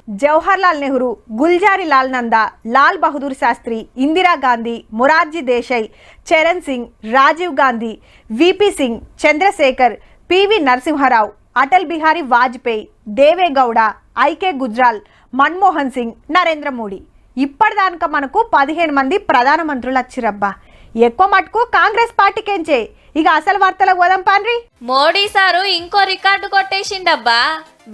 Jawaharlal Nehru, Gulzari Lal Nanda, Lal Bahadur Shastri, Indira Gandhi, Morarji Desai, Charan Singh, Rajiv Gandhi, VP Singh, Chandrashekhar, PV Narasimha Rao, Atal Bihari Vajpayee, Deve Gowda, IK Gujral, Manmohan Singh, Narendra Modi. ఇప్పటిదాకా మనకు 15 మంది ప్రధానమంత్రులు వచ్చిరబ్బా. ఎక్కువ మటుకు కాంగ్రెస్ పార్టీకేంచే. ఇక అసలు వార్తలకు పోదాం పాండ్రి. మోడీ సారు ఇంకో రికార్డు కొట్టేసిండబ్బా.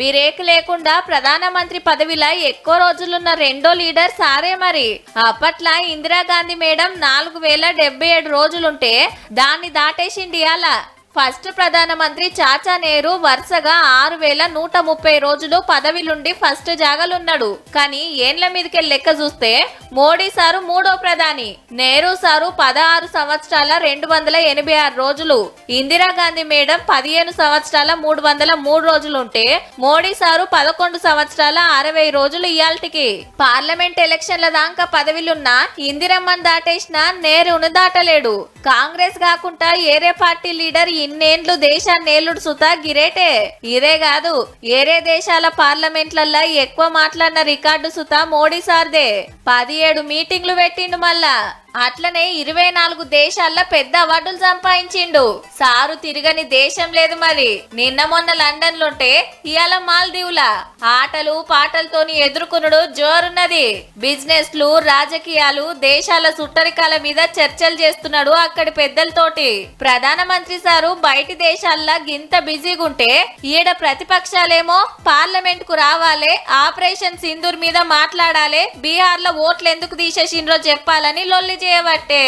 బ్రేక్ లేకుండా ప్రధానమంత్రి పదవిలో ఎక్కువ రోజులున్న రెండో లీడర్ సారే. మరి అప్పట్లో ఇందిరాగాంధీ మేడం 4077 రోజులుంటే దాన్ని దాటేసిండి. అలా ఫస్ట్ ప్రధానమంత్రి చాచా నెహ్రూ వరుసగా 6130 రోజులు పదవిలుండి ఫస్ట్ జాగలున్నాడు. కానీ ఏండ్ల మీదకి లెక్క చూస్తే మోడీ సారు మూడో ప్రధాని, నెహ్రూ సారు 16 సంవత్సరాల 286 రోజులు, ఇందిరాగాంధీ మేడం 15 సంవత్సరాల 303 రోజులుంటే మోడీ సారు 11 సంవత్సరాల 60 రోజులు. ఇయాల్టికి పార్లమెంట్ ఎలక్షన్ల దాకా పదవిలున్నా ఇందిరమ్మని దాటేసిన నెహ్రూను దాటలేడు. కాంగ్రెస్ కాకుండా ఏరే పార్టీ లీడర్ ఇన్నేండ్లు దేశాన్ని ఏలుడు సుతా గిరేటే. ఇదే కాదు, ఏరే దేశాల పార్లమెంట్లల్లో ఎక్కువ మాట్లాడిన రికార్డు సుతా మోడీ సార్దే. 17 మీటింగ్లు పెట్టిండు. మళ్ళా అట్లనే 24 దేశాల్లో పెద్ద అవార్డులు సంపాదించిండు. సారు తిరగని దేశం లేదు. మరి నిన్న మొన్న లండన్ లోంటే ఇవాళ మాల్దీవుల ఆటలు పాటలతోని ఎదుర్కొనుడు జోరున్నది. బిజినెస్ లు, రాజకీయాలు, దేశాల సుట్టరికాల మీద చర్చలు చేస్తున్నాడు అక్కడి పెద్దలతోటి. ప్రధానమంత్రి సారు బయటి దేశాల్లో గింత బిజీగా ఉంటే ఈడ ప్రతిపక్షాలేమో పార్లమెంట్ కు రావాలే, ఆపరేషన్ సింధూర్ మీద మాట్లాడాలి, బీహార్ లో ఓట్లు ఎందుకు తీసేసిండ్రో చెప్పాలని లొల్లి చేయబట్టే.